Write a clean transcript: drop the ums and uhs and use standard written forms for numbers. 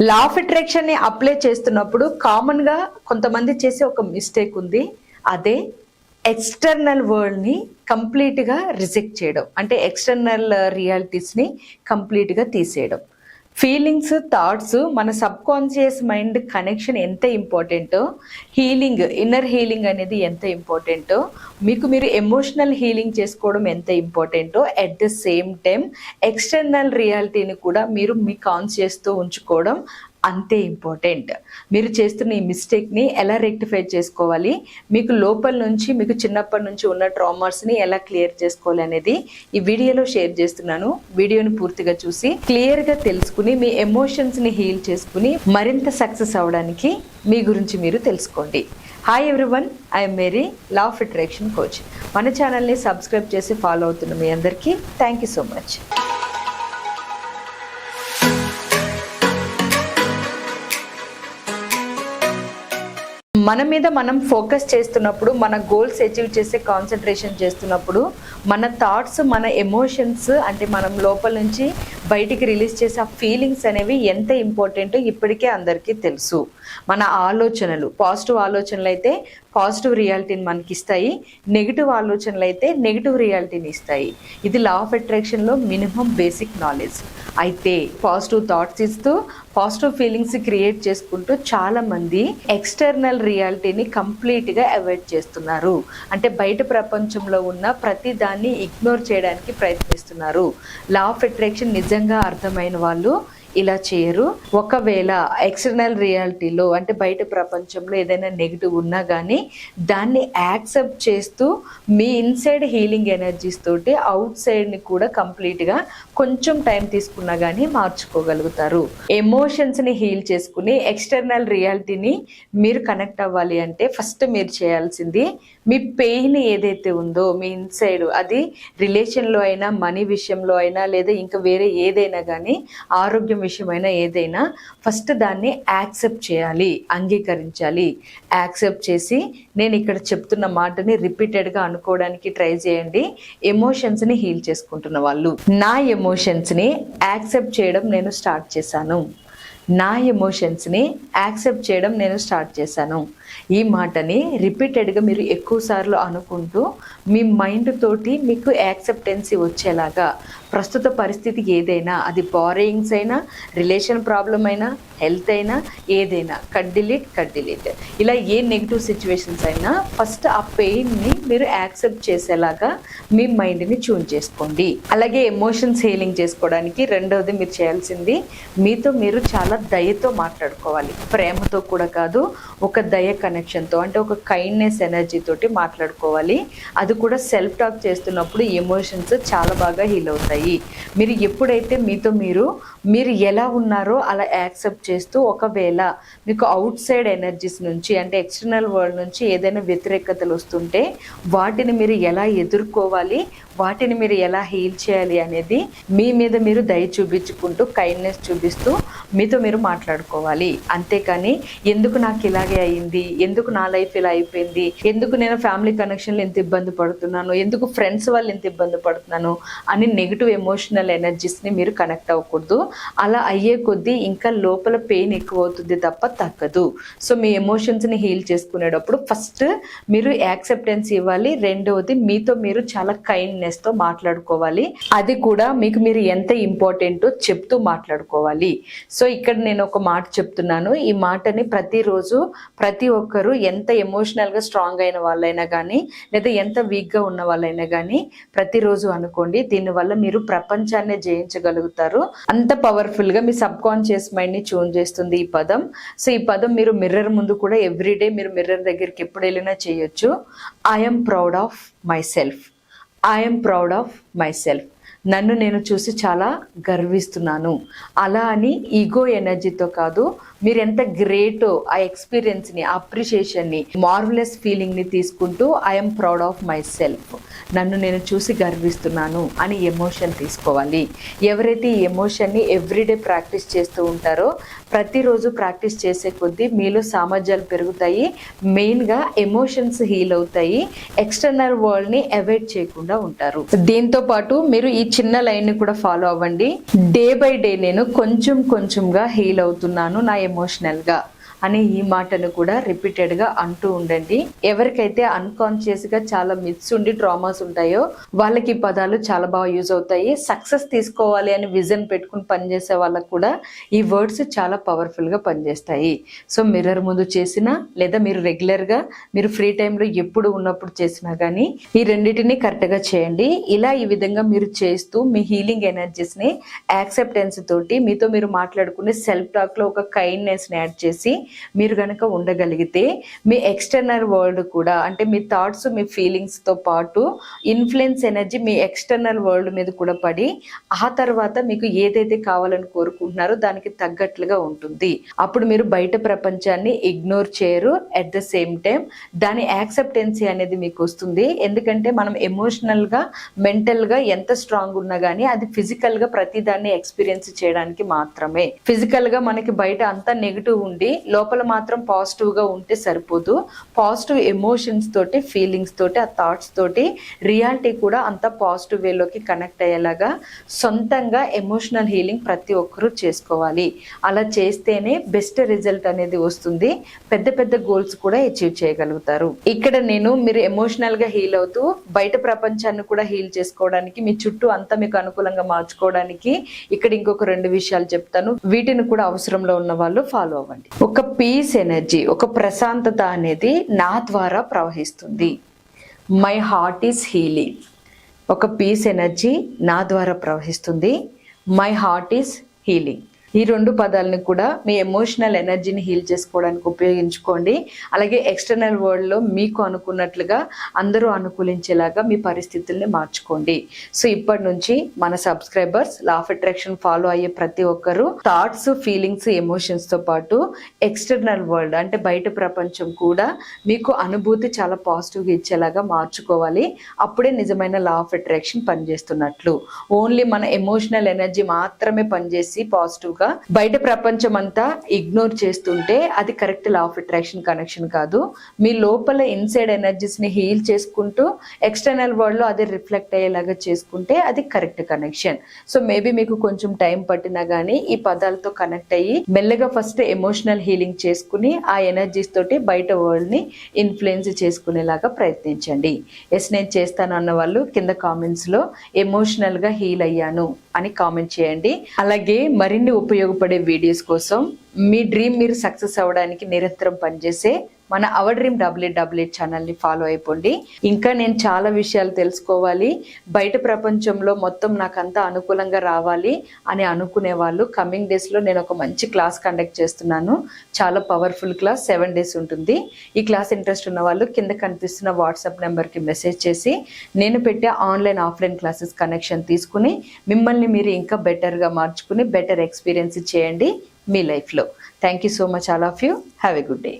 Law of attraction ని apply చేస్తున్నప్పుడు common గా కొంతమంది చేసే ఒక మిస్టేక్ ఉంది. అదే ఎక్స్టర్నల్ వరల్డ్ ని కంప్లీట్ గా రిజెక్ట్ చేయడం, అంటే ఎక్స్టర్నల్ రియాలిటీస్ ని కంప్లీట్ గా తీసేయడం. ఫీలింగ్స్, థాట్స్, మన సబ్ కాన్షియస్ మైండ్ కనెక్షన్ ఎంత ఇంపార్టెంటో, హీలింగ్, ఇన్నర్ హీలింగ్ అనేది ఎంత ఇంపార్టెంటో, మీకు మీరు ఎమోషనల్ హీలింగ్ చేసుకోవడం ఎంత ఇంపార్టెంటో, at the same time external రియాలిటీని కూడా మీరు మీ కాన్షియస్తో ఉంచుకోవడం అంతే ఇంపార్టెంట్. మీరు చేస్తున్న ఈ మిస్టేక్ని ఎలా రెక్టిఫై చేసుకోవాలి, మీకు లోపల నుంచి, మీకు చిన్నప్పటి నుంచి ఉన్న ట్రామాస్ని ఎలా క్లియర్ చేసుకోవాలి అనేది ఈ వీడియోలో షేర్ చేస్తున్నాను. వీడియోని పూర్తిగా చూసి క్లియర్గా తెలుసుకుని మీ ఎమోషన్స్ని హీల్ చేసుకుని మరింత సక్సెస్ అవ్వడానికి మీ గురించి మీరు తెలుసుకోండి. Hi everyone, I'm Mary, law of attraction coach. మన ఛానల్ని సబ్స్క్రైబ్ చేసి ఫాలో అవుతున్న మీ అందరికీ థ్యాంక్ యూ సో మచ్. మన మీద మనం ఫోకస్ చేస్తున్నప్పుడు, మన గోల్స్ అచీవ్ చేసే కాన్సన్ట్రేషన్ చేస్తున్నప్పుడు, మన థాట్స్, మన ఎమోషన్స్, అంటే మనం లోపల నుంచి బయటికి రిలీజ్ చేసే ఆ ఫీలింగ్స్ అనేవి ఎంత ఇంపార్టెంటో ఇప్పటికే అందరికీ తెలుసు. మన ఆలోచనలు, పాజిటివ్ ఆలోచనలు అయితే పాజిటివ్ రియాలిటీని మనకి ఇస్తాయి, నెగిటివ్ ఆలోచనలు అయితే నెగిటివ్ రియాలిటీని ఇస్తాయి. ఇది లా ఆఫ్ అట్రాక్షన్లో మినిమం బేసిక్ నాలెడ్జ్. అయితే పాజిటివ్ థాట్స్ ఇస్తూ పాజిటివ్ ఫీలింగ్స్ క్రియేట్ చేసుకుంటూ చాలామంది ఎక్స్టర్నల్ రియాలిటీని కంప్లీట్గా అవాయిడ్ చేస్తున్నారు. అంటే బయట ప్రపంచంలో ఉన్న ప్రతి దాన్ని ఇగ్నోర్ చేయడానికి ప్రయత్నిస్తున్నారు. లా ఆఫ్ అట్రాక్షన్ నిజంగా అర్థమైన వాళ్ళు ఇలా చేయరు. ఒకవేళ ఎక్స్టర్నల్ రియాలిటీలో, అంటే బయట ప్రపంచంలో ఏదైనా నెగిటివ్ ఉన్నా కానీ దాన్ని యాక్సెప్ట్ చేస్తూ మీ ఇన్సైడ్ హీలింగ్ ఎనర్జీస్ తోటి అవుట్ సైడ్ని కూడా కంప్లీట్గా కొంచెం టైం తీసుకున్నా కానీ మార్చుకోగలుగుతారు. ఎమోషన్స్ని హీల్ చేసుకుని ఎక్స్టర్నల్ రియాలిటీని మీరు కనెక్ట్ అవ్వాలి అంటే ఫస్ట్ మీరు చేయాల్సింది మీ పెయిన్ ఏదైతే ఉందో మీ ఇన్సైడ్, అది రిలేషన్లో అయినా, మనీ విషయంలో అయినా, లేదా ఇంకా వేరే ఏదైనా కానీ, ఆరోగ్యం విషయమైనా ఏదైనా, ఫస్ట్ దాన్ని యాక్సెప్ట్ చేయాలి, అంగీకరించాలి. యాక్సెప్ట్ చేసి నేను ఇక్కడ చెప్తున్న మాటని రిపీటెడ్గా అనుకోవడానికి ట్రై చేయండి. ఎమోషన్స్ని హీల్ చేసుకుంటున్న వాళ్ళు, నా ఎమోషన్స్ని యాక్సెప్ట్ చేయడం నేను స్టార్ట్ చేశాను, నా ఎమోషన్స్ని యాక్సెప్ట్ చేయడం నేను స్టార్ట్ చేశాను. ఈ మాటని రిపీటెడ్గా మీరు ఎక్కువ సార్లు అనుకుంటూ మీ మైండ్ తోటి మీకు యాక్సెప్టెన్సీ వచ్చేలాగా, ప్రస్తుత పరిస్థితి ఏదైనా, అది బారోయింగ్స్ అయినా, రిలేషన్ ప్రాబ్లం అయినా, హెల్త్ అయినా, ఏదైనా, కట్ డిలీట్, ఇలా ఏ నెగిటివ్ సిచ్యువేషన్స్ అయినా ఫస్ట్ ఆ పెయిన్ని మీరు యాక్సెప్ట్ చేసేలాగా మీ మైండ్ని ట్యూన్ చేసుకోండి. అలాగే ఎమోషన్స్ హీలింగ్ చేసుకోవడానికి రెండవది మీరు చేయాల్సింది, మీతో మీరు చాలా దయతో మాట్లాడుకోవాలి. ప్రేమతో కూడా కాదు, ఒక దయ కనెక్షన్తో, అంటే ఒక కైండ్నెస్ ఎనర్జీ తోటి మాట్లాడుకోవాలి. అది కూడా సెల్ఫ్ టాక్ చేస్తున్నప్పుడు ఎమోషన్స్ చాలా బాగా హీల్ అవుతాయి. మీరు ఎప్పుడైతే మీతో మీరు ఎలా ఉన్నారో అలా యాక్సెప్ట్ చేస్తూ, ఒకవేళ మీకు అవుట్ సైడ్ ఎనర్జీస్ నుంచి, అంటే ఎక్స్టర్నల్ వరల్డ్ నుంచి ఏదైనా వ్యతిరేకతలు వస్తుంటే వాటిని మీరు ఎలా ఎదుర్కోవాలి, వాటిని మీరు ఎలా హీల్ చేయాలి అనేది మీ మీద మీరు దయ చూపించుకుంటూ, కైండ్నెస్ చూపిస్తూ మీతో మీరు మాట్లాడుకోవాలి. అంతేకాని ఎందుకు నాకు ఇలాగే అయింది, ఎందుకు నా లైఫ్ ఇలా అయిపోయింది, ఎందుకు నేను ఫ్యామిలీ కనెక్షన్లో ఎంత ఇబ్బంది పడుతున్నాను, ఎందుకు ఫ్రెండ్స్ వాళ్ళు ఎంత ఇబ్బంది పడుతున్నాను అని నెగిటివ్ ఎమోషనల్ ఎనర్జీస్ని మీరు కనెక్ట్ అవ్వకూడదు. అలా అయ్యే కొద్దీ ఇంకా లోపల పెయిన్ ఎక్కువ అవుతుంది తప్ప తగ్గదు. సో మీ ఎమోషన్స్ని హీల్ చేసుకునేటప్పుడు ఫస్ట్ మీరు యాక్సెప్టెన్స్ ఇవ్వాలి. రెండవది మీతో మీరు చాలా కైండ్నెస్తో మాట్లాడుకోవాలి. అది కూడా మీకు మీరు ఎంత ఇంపార్టెంటో చెప్తూ మాట్లాడుకోవాలి. సో ఇక్కడ నేను ఒక మాట చెప్తున్నాను. ఈ మాటని ప్రతిరోజు ప్రతి ఒక్కరు, ఎంత ఎమోషనల్గా స్ట్రాంగ్ అయిన వాళ్ళైనా కానీ, లేదా ఎంత వీక్గా ఉన్న వాళ్ళైనా కానీ ప్రతిరోజు అనుకోండి. దీనివల్ల మీరు ప్రపంచాన్ని జయించగలుగుతారు. అంత పవర్ఫుల్గా మీ సబ్ కాన్షియస్ మైండ్ని ట్యూన్ చేస్తుంది ఈ పదం. సో ఈ పదం మీరు మిర్రర్ ముందు కూడా ఎవ్రీడే మీరు మిర్రర్ దగ్గరికి ఎప్పుడు వెళ్ళినా చేయొచ్చు. I'm proud of my self, I'm proud of my self. నన్ను నేను చూసి చాలా గర్విస్తున్నాను. అలా అని ఈగో ఎనర్జీతో కాదు, మీరు ఎంత గ్రేటో ఆ ఎక్స్పీరియన్స్ని, అప్రిషియేషన్ని, మార్వలెస్ ఫీలింగ్ని తీసుకుంటూ I'm proud of my self. నన్ను నేను చూసి గర్విస్తున్నాను అని ఎమోషన్ తీసుకోవాలి. ఎవరైతే ఈ ఎమోషన్ని ఎవ్రీడే ప్రాక్టీస్ చేస్తూ ఉంటారో, ప్రతిరోజు ప్రాక్టీస్ చేసే కొద్దీ మీలో సామర్థ్యాలు పెరుగుతాయి. మెయిన్గా ఎమోషన్స్ హీల్ అవుతాయి. ఎక్స్టర్నల్ వరల్డ్ని అవాయిడ్ చేయకుండా ఉంటారు. దీంతో పాటు మీరు ఈ చిన్న లైన్ని కూడా ఫాలో అవ్వండి. డే బై డే నేను కొంచెంగా హీల్ అవుతున్నాను నా ఎమోషనల్గా అనే ఈ మాటను కూడా రిపీటెడ్గా అంటూ ఉండండి. ఎవరికైతే అన్కాన్షియస్గా చాలా మిత్స్ ఉండి ట్రామాస్ ఉంటాయో వాళ్ళకి ఈ పదాలు చాలా బాగా యూజ్ అవుతాయి. సక్సెస్ తీసుకోవాలి అని విజన్ పెట్టుకుని పనిచేసే వాళ్ళకు కూడా ఈ వర్డ్స్ చాలా పవర్ఫుల్గా పనిచేస్తాయి. సో మిర్రర్ ముందు చేసినా లేదా మీరు రెగ్యులర్గా మీరు ఫ్రీ టైంలో ఎప్పుడు ఉన్నప్పుడు చేసినా కానీ ఈ రెండింటిని కరెక్ట్గా చేయండి. ఇలా ఈ విధంగా మీరు చేస్తూ మీ హీలింగ్ ఎనర్జీస్ని యాక్సెప్టెన్స్ తోటి మీతో మీరు మాట్లాడుకునే సెల్ఫ్ టాక్లో ఒక కైండ్నెస్ని యాడ్ చేసి మీరు గనక ఉండగలిగితే మీ ఎక్స్టర్నల్ వరల్డ్ కూడా, అంటే మీ థాట్స్ మీ ఫీలింగ్స్తో పాటు ఇన్ఫ్లుయెన్స్ ఎనర్జీ మీ ఎక్స్టర్నల్ వరల్డ్ మీద కూడా పడి ఆ తర్వాత మీకు ఏదైతే కావాలని కోరుకుంటున్నారో దానికి తగ్గట్లుగా ఉంటుంది. అప్పుడు మీరు బయట ప్రపంచాన్ని ఇగ్నోర్ చేయరు. అట్ ద సేమ్ టైం దాని యాక్సెప్టెన్సీ అనేది మీకు వస్తుంది. ఎందుకంటే మనం ఎమోషనల్గా మెంటల్గా ఎంత స్ట్రాంగ్ ఉన్నా కానీ అది ఫిజికల్గా ప్రతిదాన్ని ఎక్స్పీరియన్స్ చేయడానికి మాత్రమే. ఫిజికల్గా మనకి బయట అంతా నెగిటివ్ ఉండి లోపల మాత్రం పాజిటివ్గా ఉంటే సరిపోదు. పాజిటివ్ ఎమోషన్స్ తోటి, ఫీలింగ్స్ తోటి, ఆ థాట్స్ తోటి రియాలిటీ కూడా అంత పాజిటివ్ వేలోకి కనెక్ట్ అయ్యేలాగా సొంతంగా ఎమోషనల్ హీలింగ్ ప్రతి ఒక్కరూ చేసుకోవాలి. అలా చేస్తేనే బెస్ట్ రిజల్ట్ అనేది వస్తుంది. పెద్ద పెద్ద గోల్స్ కూడా అచీవ్ చేయగలుగుతారు. ఇక్కడ నేను మీరు ఎమోషనల్గా హీల్ అవుతూ బయట ప్రపంచాన్ని కూడా హీల్ చేసుకోవడానికి, మీ చుట్టూ అంతా మీకు అనుకూలంగా మార్చుకోవడానికి ఇక్కడ ఇంకొక 2 విషయాలు చెప్తాను. వీటిని కూడా అవసరంలో ఉన్న వాళ్ళు ఫాలో అవ్వండి. ఒక పీస్ ఎనర్జీ, ఒక ప్రశాంతత అనేది నా ద్వారా ప్రవహిస్తుంది. My heart is healing. ఒక పీస్ ఎనర్జీ నా ద్వారా ప్రవహిస్తుంది. My heart is healing. ఈ 2 పదాలను కూడా మీ ఎమోషనల్ ఎనర్జీని హీల్ చేసుకోవడానికి ఉపయోగించుకోండి. అలాగే ఎక్స్టర్నల్ వరల్డ్లో మీకు అనుకున్నట్లుగా అందరూ అనుకూలించేలాగా మీ పరిస్థితుల్ని మార్చుకోండి. సో ఇప్పటి నుంచి మన subscribers law of attraction follow అయ్యే ప్రతి ఒక్కరూ థాట్స్, ఫీలింగ్స్, ఎమోషన్స్తో పాటు ఎక్స్టర్నల్ వరల్డ్ అంటే బయట ప్రపంచం కూడా మీకు అనుభూతి చాలా పాజిటివ్గా ఇచ్చేలాగా మార్చుకోవాలి. అప్పుడే నిజమైన లా ఆఫ్ అట్రాక్షన్ పనిచేస్తున్నట్లు. ఓన్లీ మన ఎమోషనల్ ఎనర్జీ మాత్రమే పనిచేసి పాజిటివ్గా బయట ప్రపంచం అంతా ఇగ్నోర్ చేస్తుంటే అది correct law of attraction connection కాదు. మీ లోపల ఇన్సైడ్ ఎనర్జీస్ ని హీల్ చేసుకుంటూ ఎక్స్టర్నల్ వరల్డ్ లో అది రిఫ్లెక్ట్ అయ్యేలాగా చేసుకుంటే అది కరెక్ట్ కనెక్షన్. సో మేబీ మీకు కొంచెం టైం పట్టినా గానీ ఈ పదాలతో కనెక్ట్ అయ్యి మెల్లగా ఫస్ట్ ఎమోషనల్ హీలింగ్ చేసుకుని ఆ ఎనర్జీస్ తోటి బయట వరల్డ్ ని ఇన్ఫ్లుయెన్స్ చేసుకునేలాగా ప్రయత్నించండి. ఎస్ నేను చేస్తాను అన్న వాళ్ళు కింద కామెంట్స్ లో ఎమోషనల్ గా హీల్ అయ్యాను అని కామెంట్ చేయండి. అలాగే మరిన్ని ఉపయోగపడే వీడియోస్ కోసం మీ డ్రీమ్ మీరు సక్సెస్ అవ్వడానికి నిరంతరం పనిచేసే మన అవర్ డ్రీమ్ AA ఛానల్ని ఫాలో అయిపోండి. ఇంకా నేను చాలా విషయాలు తెలుసుకోవాలి, బయట ప్రపంచంలో మొత్తం నాకంతా అనుకూలంగా రావాలి అని అనుకునే వాళ్ళు కమింగ్ డేస్లో నేను ఒక మంచి క్లాస్ కండక్ట్ చేస్తున్నాను. చాలా పవర్ఫుల్ క్లాస్, 7 days ఉంటుంది. ఈ క్లాస్ ఇంట్రెస్ట్ ఉన్న వాళ్ళు కింద కనిపిస్తున్న వాట్సాప్ నెంబర్కి మెసేజ్ చేసి నేను పెట్టే ఆన్లైన్, ఆఫ్లైన్ క్లాసెస్ కనెక్షన్ తీసుకుని మిమ్మల్ని మీరు ఇంకా బెటర్గా మార్చుకుని బెటర్ ఎక్స్పీరియన్స్ చేయండి మీ లైఫ్లో. Thank you so much all of you. Have a good day.